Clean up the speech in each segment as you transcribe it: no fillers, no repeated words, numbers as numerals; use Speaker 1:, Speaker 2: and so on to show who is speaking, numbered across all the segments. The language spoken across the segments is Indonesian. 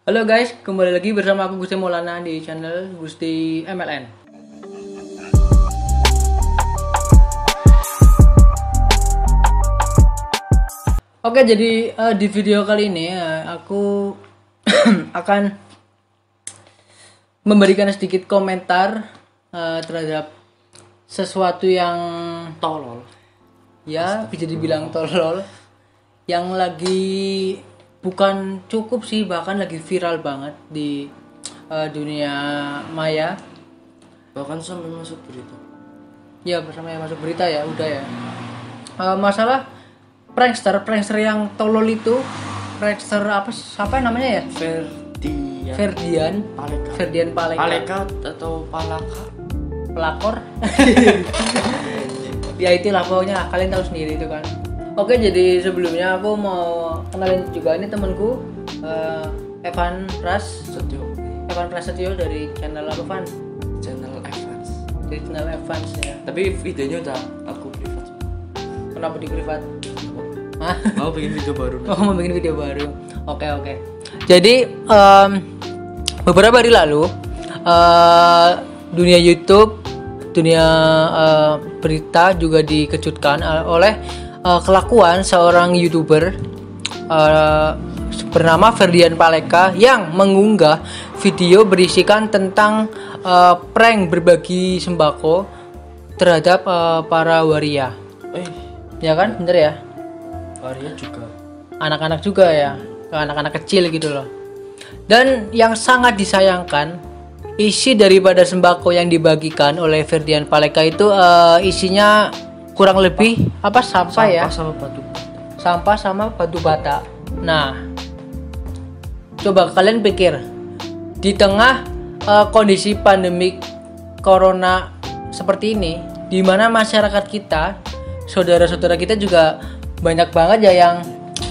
Speaker 1: Halo guys, kembali lagi bersama aku Gusti Maulana di channel Gusti MLN. Oke, jadi di video kali ini aku akan memberikan sedikit komentar terhadap sesuatu yang
Speaker 2: tolol.
Speaker 1: Ya, bisa dibilang tolol yang lagi bukan cukup sih, bahkan lagi viral banget di dunia maya,
Speaker 2: Bahkan sampai masuk berita.
Speaker 1: ya bersama yang masuk berita ya, udah ya. Masalah prankster yang tolol itu, prankster siapa namanya ya? Ferdian Paleka
Speaker 2: atau Palaka
Speaker 1: pelakor. Ya itulah pokoknya, kalian tahu sendiri itu kan. Oke, jadi sebelumnya aku mau kenalin juga, ini temanku Evan Prasetyo dari channel apa, Van?
Speaker 2: Channel Evans.
Speaker 1: Dari channel Evans ya.
Speaker 2: Tapi videonya udah aku privat.
Speaker 1: Kenapa di privat? Hah?
Speaker 2: Mau bikin video baru.
Speaker 1: Oh, mau bikin video baru. Oke. Jadi beberapa hari lalu dunia YouTube, dunia berita juga dikejutkan oleh kelakuan seorang YouTuber bernama Ferdian Paleka yang mengunggah video berisikan tentang prank berbagi sembako terhadap para waria. Ya kan, bener ya?
Speaker 2: Waria juga.
Speaker 1: Anak-anak juga ya, anak-anak kecil gitu loh. Dan yang sangat disayangkan, isi daripada sembako yang dibagikan oleh Ferdian Paleka itu isinya kurang lebih sampah sama batu bata. Nah, coba kalian pikir, di tengah kondisi pandemik corona seperti ini, di mana masyarakat kita, saudara-saudara kita juga banyak banget ya yang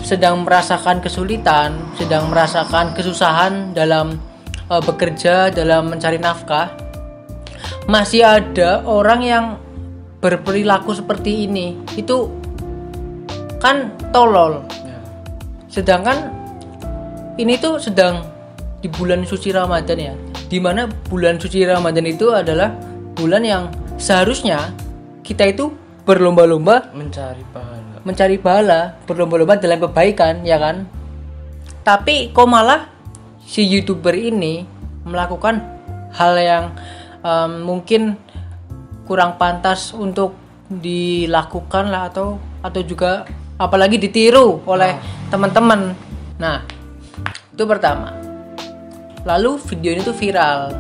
Speaker 1: sedang merasakan kesulitan, sedang merasakan kesusahan dalam bekerja, dalam mencari nafkah, masih ada orang yang berperilaku seperti ini. Itu kan tolol ya. Sedangkan ini tuh sedang di bulan suci Ramadan ya, dimana bulan suci Ramadan itu adalah bulan yang seharusnya kita itu berlomba-lomba mencari pahala, berlomba-lomba dalam kebaikan, ya kan? Tapi kok malah si YouTuber ini melakukan hal yang mungkin kurang pantas untuk dilakukan lah, atau juga apalagi ditiru oleh teman-teman. Nah, itu pertama. Lalu video ini tuh viral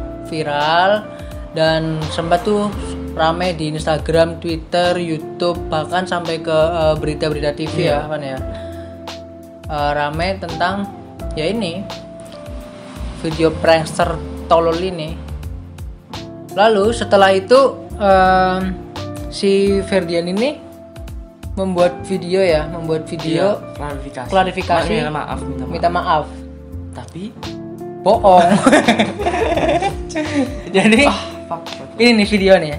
Speaker 1: dan sempat tuh rame di Instagram, Twitter, YouTube, bahkan sampai ke berita-berita TV ya, kan ya. Rame tentang ya ini video prankster tolol ini. Lalu setelah itu si Ferdian ini membuat video klarifikasi, minta maaf.
Speaker 2: Tapi
Speaker 1: bohong. Jadi ini nih videonya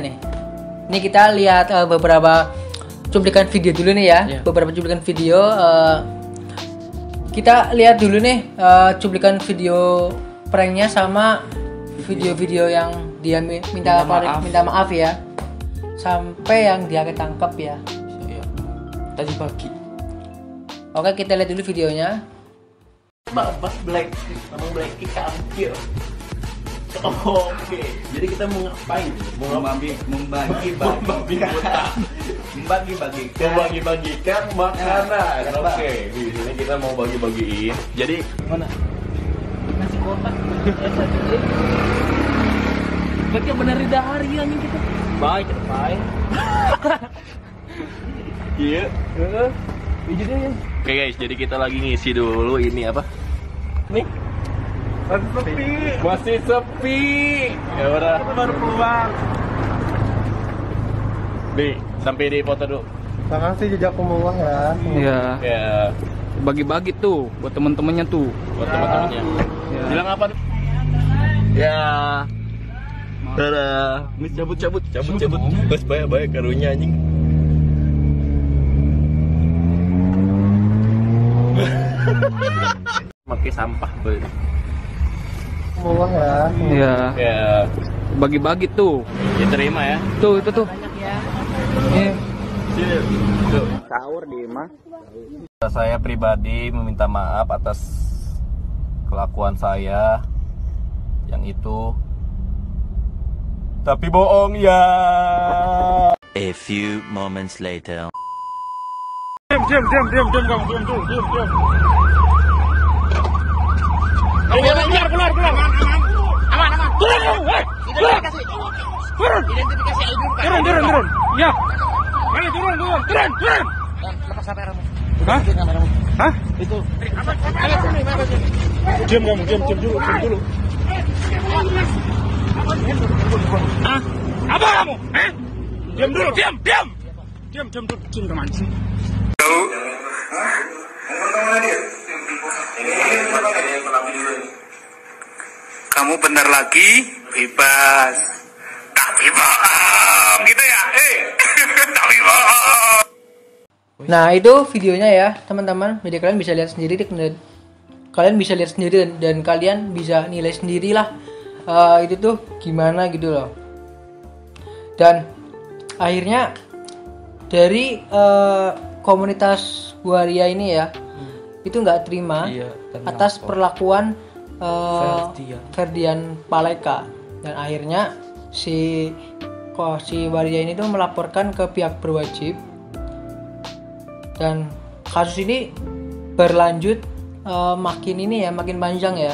Speaker 1: nih. Ini kita lihat beberapa cuplikan video dulu nih ya. Beberapa cuplikan video. Kita lihat dulu nih cuplikan video pranknya sama video-video yang dia minta maaf ya, sampai yang dia ketangkep ya.
Speaker 2: Tadi pagi.
Speaker 1: Oke, kita lihat dulu videonya.
Speaker 3: Babak Black kampil. Oke, jadi kita mau ngapain? Membagi-bagikan makanan. Oke, di sini kita mau bagi-bagiin. Jadi
Speaker 1: Mana? Nasi kotak. Berarti benar dah hari ini kita.
Speaker 3: baik. Iya. Oke guys, jadi kita lagi ngisi dulu ini apa? Nih. Masih sepi. Ya udah. Baru pulang. Nih, sampai di foto dulu.
Speaker 4: Makasih jejak pemulung ya.
Speaker 5: Iya.
Speaker 3: Ya,
Speaker 5: Bagi-bagi tuh buat temen-temennya tuh.
Speaker 3: buat teman-temannya.
Speaker 5: Ya.
Speaker 3: Bilang apa? Ya. Dadah. Mis cabut. Bas banyak karunya anjing. Makin pakai sampah.
Speaker 4: Semua ya.
Speaker 5: Iya.
Speaker 3: Ya,
Speaker 5: Bagi-bagi tuh.
Speaker 3: diterima ya.
Speaker 5: Tuh, itu tuh. Iya.
Speaker 3: Sahur di mah. Saya pribadi meminta maaf atas kelakuan saya yang itu. Tapi bohong ya.
Speaker 6: A few moments later.
Speaker 3: Diam kamu, diam. Keluar. Aman. Turun. Identifikasi ID bukan. Turun. Ya. Mari turun. Lepas kameramu. Hah? Hah? Itu. Diam dulu. Hah? Apa kamu? Eh? Diam dulu. Diam teman.
Speaker 7: Kamu bentar lagi bebas. Tapi bohong gitu ya? Tapi bohong.
Speaker 1: Nah itu videonya ya teman-teman. Jadi kalian bisa lihat sendiri dan kalian bisa nilai sendirilah itu tuh gimana gitu loh. Dan akhirnya dari komunitas waria ini ya itu nggak terima atas perlakuan Ferdian Paleka, dan akhirnya si waria ini tuh melaporkan ke pihak berwajib, dan kasus ini berlanjut makin panjang ya.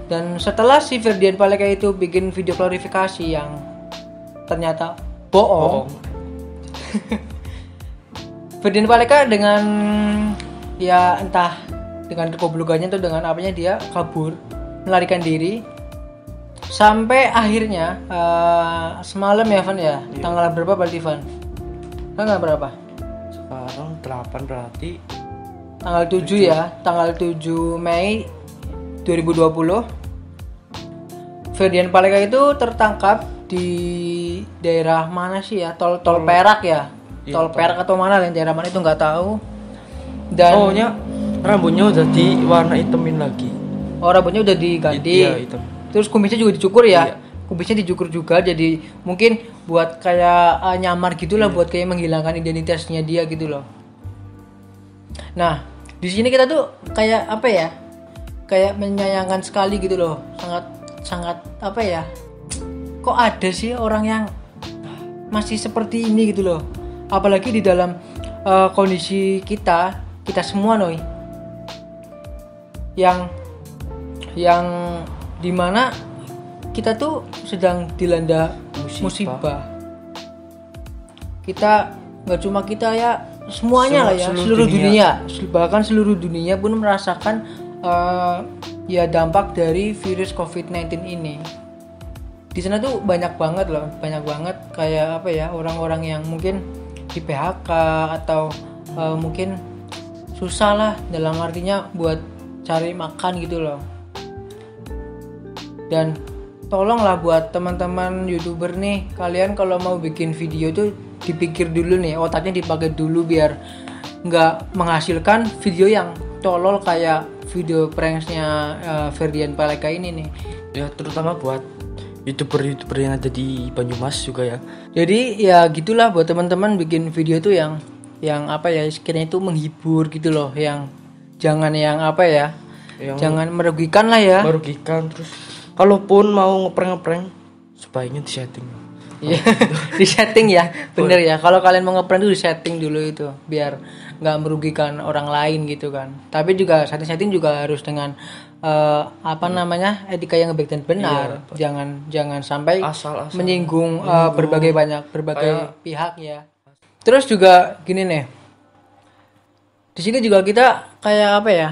Speaker 1: Dan setelah si Ferdian Paleka itu bikin video klarifikasi yang ternyata bohong. Ferdian Paleka dengan ya entah dengan kegoblokannya atau dengan apanya dia kabur, melarikan diri, sampai akhirnya semalam ya Van ya. Tanggal berapa berarti Van? Tanggal berapa?
Speaker 2: Sekarang 8 berarti
Speaker 1: Tanggal 7 ya, tanggal 7 Mei 2020. Ferdian Paleka itu tertangkap di daerah mana sih ya? Tol Perak ya. Tol Perak atau mana, yang daerah mana itu nggak tahu. Dan
Speaker 2: rambutnya udah diwarna hitamin lagi.
Speaker 1: Rambutnya udah diganti.
Speaker 2: Iya, hitam.
Speaker 1: Terus kumisnya juga dicukur ya.
Speaker 2: Iya.
Speaker 1: Kumisnya dicukur juga, jadi mungkin buat kayak nyamar gitulah, buat kayak menghilangkan identitasnya dia gitu loh. Nah, di sini kita tuh kayak apa ya? Kayak menyayangkan sekali gitu loh. Sangat apa ya? Kok ada sih orang yang masih seperti ini gitu loh. Apalagi di dalam kondisi kita semua Noi. Yang dimana kita tuh sedang dilanda musibah. Kita nggak cuma kita ya, semuanya lah ya, seluruh dunia. Bahkan seluruh dunia pun merasakan ya dampak dari virus COVID-19 ini. Di sana tuh banyak banget kayak apa ya, orang-orang yang mungkin di PHK atau mungkin susah lah, dalam artinya buat cari makan gitu loh. Dan tolonglah buat teman-teman YouTuber nih, kalian kalau mau bikin video tuh dipikir dulu nih, otaknya dipakai dulu biar nggak menghasilkan video yang tolol kayak video pranksnya Ferdian Paleka ini nih.
Speaker 2: Ya terutama buat YouTuber yang ada di Banyumas juga ya.
Speaker 1: Jadi ya gitulah, buat teman-teman bikin video tuh yang apa ya, sekiranya itu menghibur gitu loh, yang jangan yang apa ya, jangan merugikan lah ya.
Speaker 2: Merugikan. Terus kalaupun mau ngeprank sebaiknya disetting.
Speaker 1: Iya, disetting ya, bener ya. Kalau kalian mau ngeprank tuh disetting dulu itu, biar nggak merugikan orang lain gitu kan. Tapi juga setting juga harus dengan apa namanya, etika yang baik dan benar. Jangan sampai
Speaker 2: Asal
Speaker 1: menyinggung berbagai pihak ya. Terus juga gini nih, di sini juga kita kayak apa ya,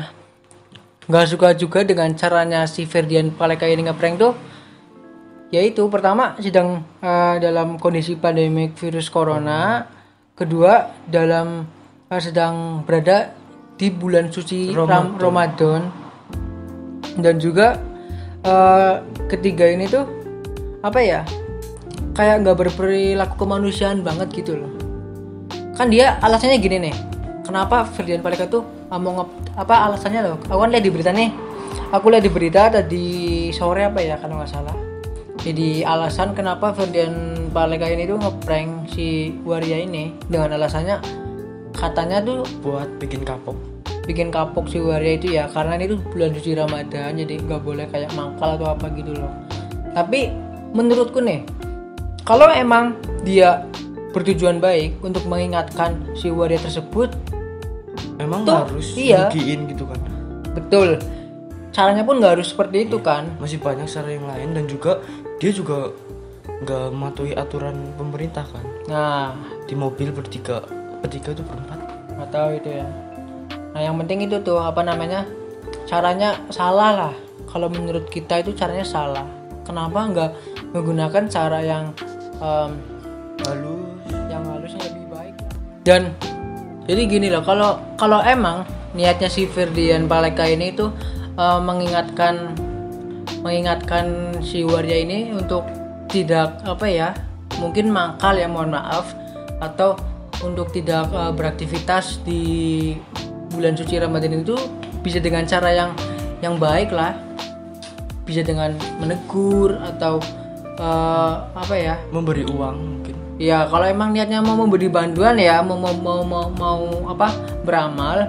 Speaker 1: nggak suka juga dengan caranya si Ferdian Paleka ini ngeprank tuh. Yaitu pertama sedang dalam kondisi pandemik virus corona, kedua sedang berada di bulan suci Ramadan, dan juga ketiga ini tuh apa ya, kayak nggak berperilaku kemanusiaan banget gitu loh. Kan dia alasannya gini nih, kenapa Ferdian Paleka tuh alasannya loh. Aku kan lihat di berita nih. Aku lihat di berita tadi sore apa ya kalau nggak salah. Jadi alasan kenapa Ferdian Paleka ini tuh ngeprank si Waria ini dengan alasannya katanya tuh
Speaker 2: Buat bikin kapok.
Speaker 1: bikin kapok si Waria itu ya, karena ini tuh bulan suci Ramadan, jadi nggak boleh kayak mangkal atau apa gitu loh. Tapi menurutku nih, kalau emang dia bertujuan baik untuk mengingatkan si Waria tersebut,
Speaker 2: Memang
Speaker 1: Tuh,
Speaker 2: harus
Speaker 1: iya.
Speaker 2: rugiin gitu kan.
Speaker 1: betul. Caranya pun nggak harus seperti itu kan.
Speaker 2: Masih banyak cara yang lain, dan juga dia juga nggak mematuhi aturan pemerintah kan.
Speaker 1: Nah,
Speaker 2: Di mobil bertiga itu berempat.
Speaker 1: nggak tahu itu ya. Nah, yang penting itu tuh apa namanya, caranya salah lah. Kalau menurut kita itu caranya salah. Kenapa nggak menggunakan cara yang
Speaker 2: Halus.
Speaker 1: halus yang lebih baik? Dan jadi gini loh, kalau emang niatnya si Ferdian Paleka ini tuh mengingatkan si Waria ini untuk tidak apa ya, mungkin mangkal ya, mohon maaf, atau untuk tidak beraktivitas di bulan suci Ramadan itu bisa dengan cara yang baik lah, bisa dengan menegur atau apa ya,
Speaker 2: Memberi uang mungkin.
Speaker 1: ya kalau emang niatnya mau memberi bantuan ya, mau apa, beramal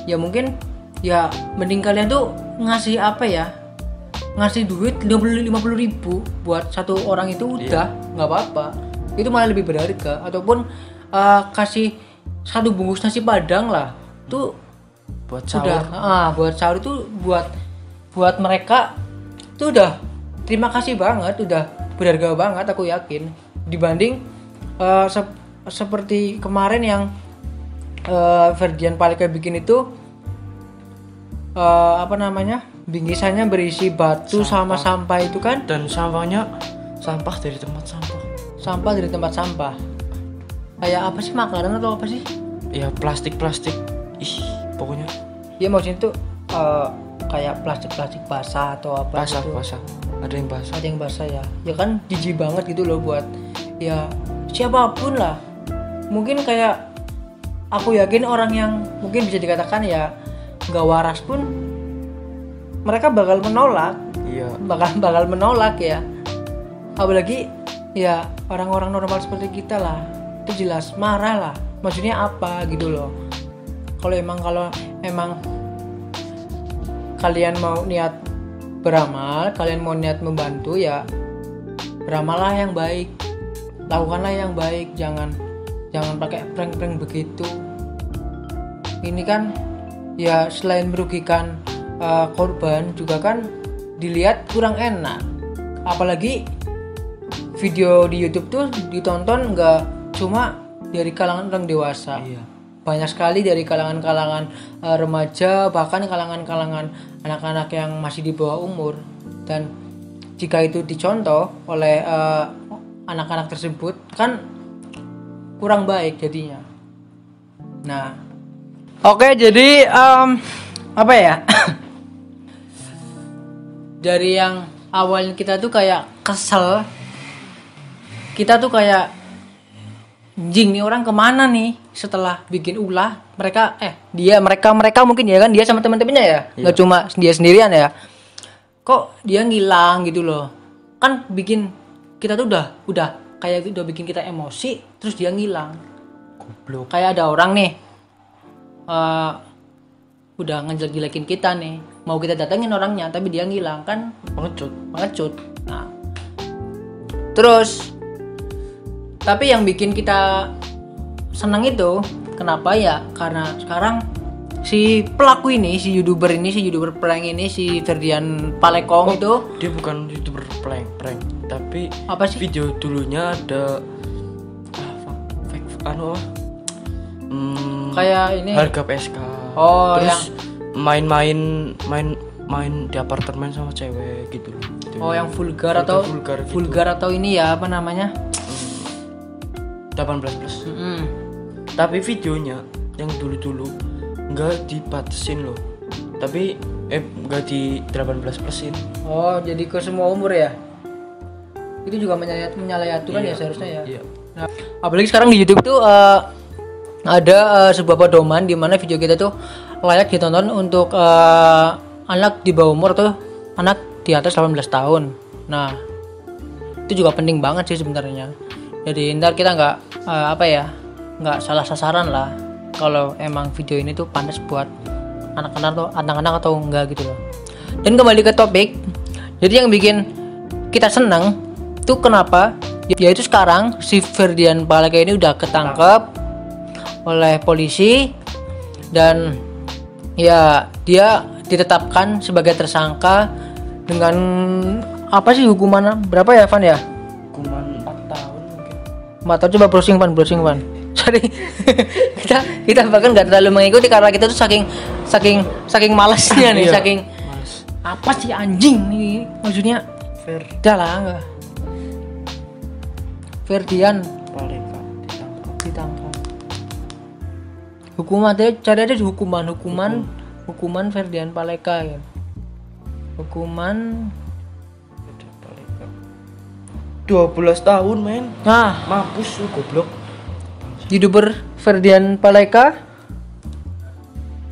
Speaker 1: ya, mungkin ya mending kalian tuh ngasih apa ya, ngasih duit 50.000 buat satu orang itu udah nggak apa-apa, itu malah lebih berharga. Ataupun kasih satu bungkus nasi padang lah, tuh
Speaker 2: Buat
Speaker 1: sudah
Speaker 2: sahur.
Speaker 1: buat sahur itu buat mereka tuh udah terima kasih banget, udah berharga banget aku yakin, dibanding seperti kemarin yang Ferdian Paleka bikin itu apa namanya, bingkisannya berisi batu sama sampah itu kan,
Speaker 2: Dan sampahnya sampah dari tempat sampah.
Speaker 1: sampah dari tempat sampah, kayak apa sih, makanan atau apa sih
Speaker 2: Ya plastik. Ih, pokoknya
Speaker 1: ya, maksudnya tuh kayak plastik basah atau apa gitu.
Speaker 2: basah. Ada yang basah.
Speaker 1: Ada yang basah ya kan, jijik banget gitu loh buat ya siapapun lah. Mungkin kayak aku yakin orang yang mungkin bisa dikatakan ya nggak waras pun mereka bakal menolak,
Speaker 2: Iya.
Speaker 1: bakal menolak ya. Apalagi ya orang-orang normal seperti kita lah, itu jelas marah lah. Maksudnya apa gitu loh. Kalau emang kalian mau niat beramal, kalian mau niat membantu ya beramallah yang baik, lakukanlah yang baik, jangan pakai prank-prank begitu. Ini kan ya selain merugikan korban juga kan dilihat kurang enak. Apalagi video di YouTube tuh ditonton nggak cuma dari kalangan orang dewasa.
Speaker 2: Iya.
Speaker 1: Banyak sekali dari kalangan-kalangan remaja, bahkan kalangan-kalangan anak-anak yang masih di bawah umur. Dan jika itu dicontoh oleh anak-anak tersebut kan kurang baik jadinya. Nah, oke, jadi apa ya? Dari yang awalnya kita tuh kayak kesel, kita tuh kayak jing, nih orang kemana nih setelah bikin ulah. Mereka mungkin ya kan, dia sama teman-temannya ya, nggak cuma dia sendirian ya. Kok dia ngilang gitu loh, kan bikin kita tuh udah kayak udah bikin kita emosi, terus dia ngilang.
Speaker 2: Goblok. Kayak
Speaker 1: Kayak ada orang nih udah ngejelek-jelekin kita nih, mau kita datengin orangnya tapi dia ngilang, kan pengecut. Nah, terus tapi yang bikin kita senang itu kenapa ya, karena sekarang si pelaku ini, si youtuber prank ini, si Ferdian Palekong itu
Speaker 2: dia bukan YouTuber prank, tapi
Speaker 1: apa sih?
Speaker 2: video dulunya ada
Speaker 1: Kayak ini
Speaker 2: harga PSK.
Speaker 1: Oh,
Speaker 2: terus main di apartemen sama cewek gitu.
Speaker 1: oh yang vulgar atau
Speaker 2: vulgar gitu.
Speaker 1: Atau ini ya apa namanya,
Speaker 2: 18+. Tapi videonya yang dulu nggak dibatasin loh, tapi nggak di 18+in.
Speaker 1: oh jadi ke semua umur ya, itu juga menyalahi aturan ya seharusnya ya.
Speaker 2: Iya.
Speaker 1: Nah, apalagi sekarang di YouTube tuh ada sebuah pedoman di mana video kita tuh layak ditonton untuk anak di bawah umur atau anak di atas 18 tahun. Nah, itu juga penting banget sih sebenarnya. Jadi ntar kita nggak salah sasaran lah kalau emang video ini tuh pantas buat anak-anak atau enggak gitu loh. Dan kembali ke topik, jadi yang bikin kita senang tuh kenapa? Yaitu sekarang si Ferdian Paleka ini udah ketangkep oleh polisi dan ya dia ditetapkan sebagai tersangka dengan apa sih hukuman berapa ya Van ya?
Speaker 2: Hukuman 4 tahun mungkin.
Speaker 1: 4 tahun. Coba browsing Van. Sorry. kita bahkan nggak terlalu mengikuti karena kita tuh saking malasnya nih,
Speaker 2: Iya,
Speaker 1: saking
Speaker 2: males.
Speaker 1: apa sih anjing nih maksudnya.
Speaker 2: Fair
Speaker 1: Udah lah enggak. Ferdian
Speaker 2: Paleka
Speaker 1: ditangkap. Hukuman cari aja hukuman Ferdian Paleka ya. Hukuman
Speaker 2: 12 tahun men.
Speaker 1: nah
Speaker 2: Mampus lu goblok.
Speaker 1: YouTuber Ferdian Paleka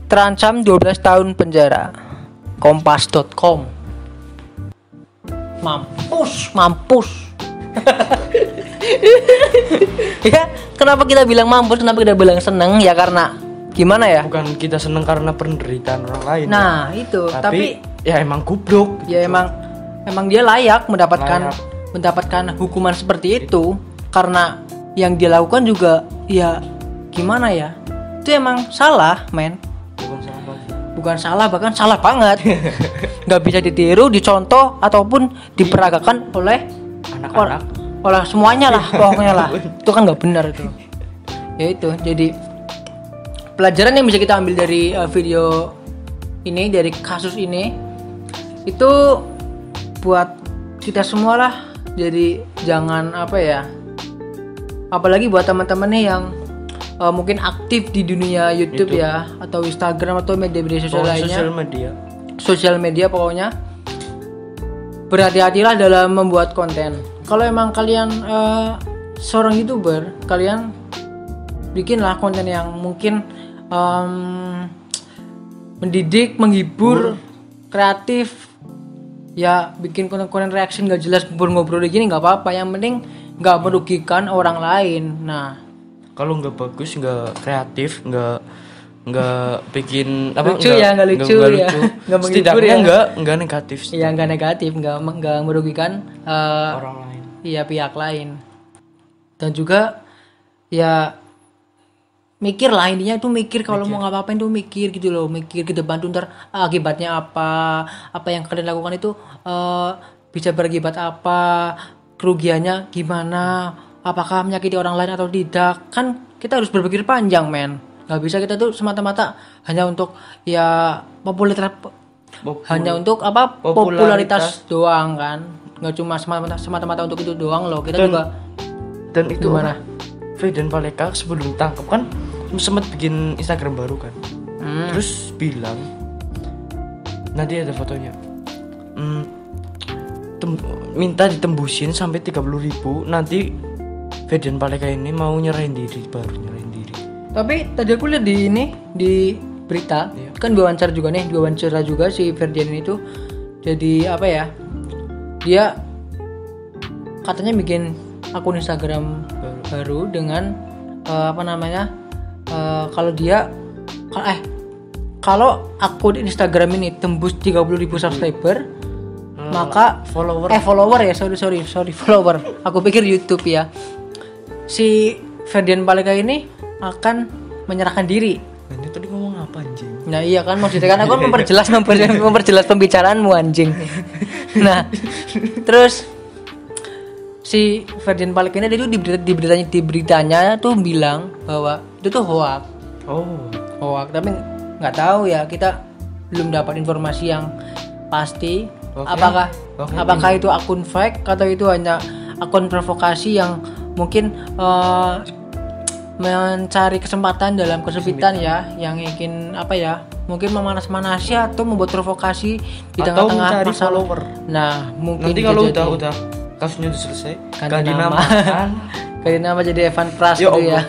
Speaker 1: terancam 12 tahun penjara. Kompas.com. Mampus. Ya, kenapa kita bilang mampus? Kenapa kita bilang seneng? Ya karena gimana ya?
Speaker 2: Bukan kita seneng karena penderitaan orang lain.
Speaker 1: Nah, itu. Tapi
Speaker 2: ya emang goblok.
Speaker 1: ya emang dia layak mendapatkan hukuman seperti itu karena yang dia lakukan juga ya gimana ya, itu emang salah men, bukan salah bahkan salah banget. Nggak bisa ditiru, dicontoh ataupun diperagakan oleh
Speaker 2: Anak-anak.
Speaker 1: oleh semuanya lah pokoknya lah. Itu kan nggak benar itu ya. Itu jadi pelajaran yang bisa kita ambil dari video ini, dari kasus ini, itu buat kita semua lah. Jadi jangan apalagi buat teman-teman nih yang mungkin aktif di dunia YouTube ya, atau Instagram atau media-media sosial lainnya, sosial media pokoknya, berhati-hatilah dalam membuat konten. Kalau emang kalian seorang YouTuber, kalian bikinlah konten yang mungkin mendidik, menghibur, kreatif. Ya bikin konten reaction gak jelas, ngobrol gini nggak apa-apa, yang penting nggak merugikan orang lain. Nah,
Speaker 2: kalau nggak bagus, nggak kreatif, nggak bikin
Speaker 1: lucu ya, nggak lucu ya, nggak menghibur ya,
Speaker 2: nggak negatif.
Speaker 1: Iya, nggak negatif, nggak merugikan
Speaker 2: orang lain.
Speaker 1: Iya, pihak lain. Dan juga ya mikir lah, intinya tuh mikir kalau mau ngapa-ngapain tuh mikir gitu loh, mikir ke depan tuh ntar akibatnya apa yang kalian lakukan itu bisa berakibat apa, kerugiannya gimana, apakah menyakiti orang lain atau tidak. Kan kita harus berpikir panjang men, nggak bisa kita tuh semata-mata hanya untuk ya popularitas doang kan, nggak cuma semata-mata untuk itu doang loh, kita juga.
Speaker 2: Dan itu
Speaker 1: gimana?
Speaker 2: Ferdian Paleka sebelum ditangkap kan sempat bikin Instagram baru kan, terus bilang nanti ada fotonya, minta ditembusin sampai 30.000, nanti Ferdian Paleka ini mau nyerahin diri.
Speaker 1: Tapi tadi aku lihat di berita, kan diwawancara juga si Ferdian itu. Jadi dia katanya bikin akun Instagram baru dengan kalau akun Instagram ini tembus 30.000 subscriber, maka follower. Aku pikir YouTube ya. Si Ferdian Paleka ini akan menyerahkan diri.
Speaker 2: Ini tadi ngomong apa anjing?
Speaker 1: Nah iya kan, maksudnya kan aku memperjelas pembicaraanmu anjing. Nah, terus si Ferdian Paleka ini itu di beritanya tuh bilang bahwa itu tuh hoax, tapi nggak tahu ya, kita belum dapat informasi yang pasti. Apakah itu akun fake atau itu hanya akun provokasi yang mungkin mencari kesempatan dalam kesempitan ya, yang ingin mungkin memanas-manasi atau membuat provokasi di tengah-tengah masalah.
Speaker 2: Follower.
Speaker 1: Nah, mungkin
Speaker 2: nanti kalau udah kasusnya udah selesai, ganti nama
Speaker 1: jadi Evan Pras
Speaker 2: ya
Speaker 1: gitu ya.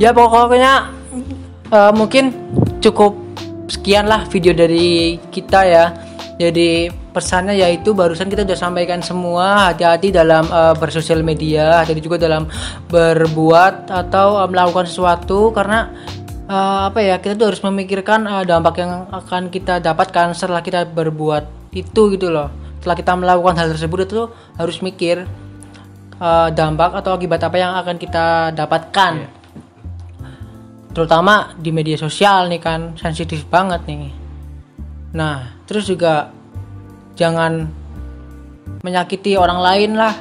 Speaker 1: Ya pokoknya mungkin cukup sekian lah video dari kita ya. Jadi pesannya yaitu barusan kita udah sampaikan semua, hati-hati dalam bersosial media, hati-hati juga dalam berbuat atau melakukan sesuatu, karena kita tuh harus memikirkan dampak yang akan kita dapatkan setelah kita berbuat itu gitu loh. Setelah kita melakukan hal tersebut itu harus mikir dampak atau akibat apa yang akan kita dapatkan. Terutama di media sosial nih kan, sensitif banget nih. Nah, terus juga jangan menyakiti orang lain lah,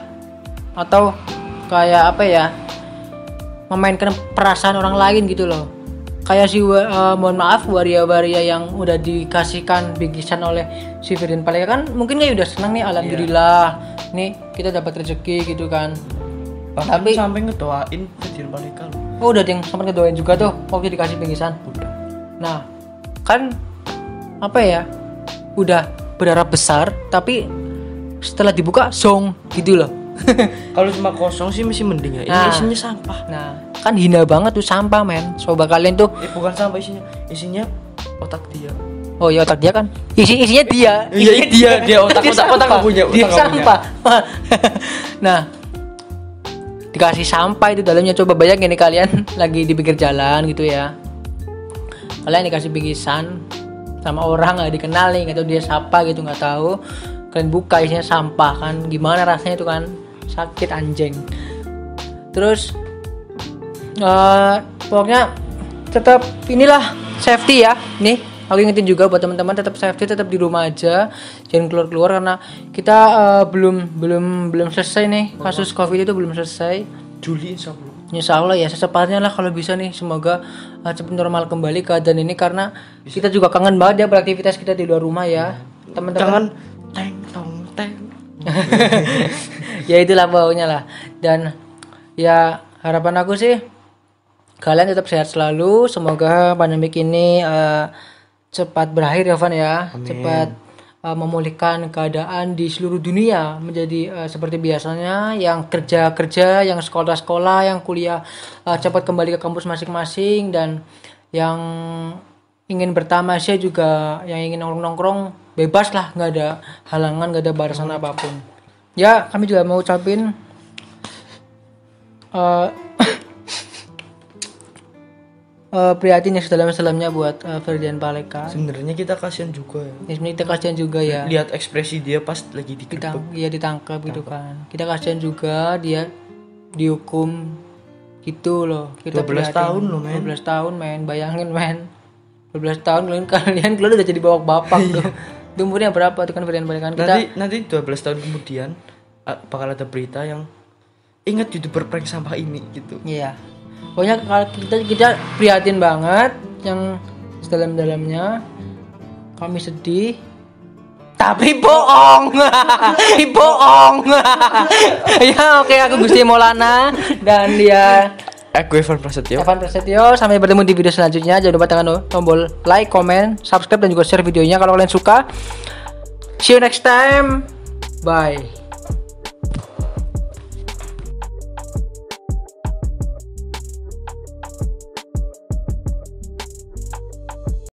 Speaker 1: atau kayak memainkan perasaan orang lain gitu loh. Kayak mohon maaf waria-waria yang udah dikasihkan bingkisan oleh si Firdian Paleka kan, mungkin kayak udah senang nih, alhamdulillah nih kita dapat rezeki gitu kan. Tapi
Speaker 2: sampai ngedoain Firdian Paleka loh.
Speaker 1: Oh, udah yang sampai ngedoain juga tuh waktu dikasih bingkisan.
Speaker 2: Udah.
Speaker 1: Nah, kan udah berharap besar tapi setelah dibuka song gitu loh.
Speaker 2: Kalau cuma kosong sih masih mending ya. Ini isinya sampah.
Speaker 1: Nah, kan hina banget tuh sampah men. Coba kalian tuh
Speaker 2: bukan sampah isinya otak dia.
Speaker 1: Oh ya, otak dia kan. Isinya dia.
Speaker 2: Iya dia otak punya.
Speaker 1: Dia sampah. Nah, dikasih sampah itu dalamnya. Coba bayangin nih kalian lagi di pinggir jalan gitu ya. Kalian dikasih bingkisan sama orang nggak dikenal nih, nggak tahu dia siapa gitu, nggak tahu. Kalian buka isinya sampah kan, gimana rasanya itu kan, sakit anjing. Terus pokoknya tetap inilah safety ya. Nih aku ingetin juga buat teman-teman, tetap safety, tetap di rumah aja, jangan keluar karena kita belum selesai nih, kasus COVID itu belum selesai.
Speaker 2: Juli
Speaker 1: Insya Allah ya, secepatnya lah kalau bisa nih, semoga cepat normal kembali keadaan ini, karena kita juga kangen banget ya beraktivitas kita di luar rumah ya teman-teman.
Speaker 2: Teng.
Speaker 1: Ya itulah pokoknya lah. Dan ya harapan aku sih kalian tetap sehat selalu, semoga pandemik ini cepat berakhir ya Van ya. Amin. Cepat memulihkan keadaan di seluruh dunia menjadi seperti biasanya, yang kerja, yang sekolah, yang kuliah cepat kembali ke kampus masing-masing, dan yang ingin bertamasya juga, yang ingin nongkrong bebas lah, nggak ada halangan, nggak ada batasan apapun. Ya, kami juga mau ucapin prihatin yang sedalam-dalamnya buat Firdian Paleka.
Speaker 2: Sebenarnya kita kasihan juga ya.
Speaker 1: Sebenarnya kita kasihan juga ya.
Speaker 2: Lihat ekspresi dia pas lagi
Speaker 1: ditangkap gitu kan. Kita kasihan juga dia dihukum gitu loh. Kita
Speaker 2: 12 tahun loh men.
Speaker 1: 12 tahun men, bayangin men. 12 tahun kalian udah jadi bapak tuh. Itu umurnya berapa tuh kan Firdian Paleka?
Speaker 2: Nanti 12 tahun kemudian bakal ada berita yang ingat YouTuber prank sampah ini gitu.
Speaker 1: Iya. Pokoknya kita prihatin banget, yang sedalam-dalamnya. Kami sedih, tapi bohong. Bohong. Ya oke, aku Gusti Maulana dan dia
Speaker 2: aku Evan Prasetyo. Sampai bertemu di video selanjutnya. Jangan lupa tekan tombol like, comment, subscribe dan juga share videonya kalau kalian suka. See you next time. Bye.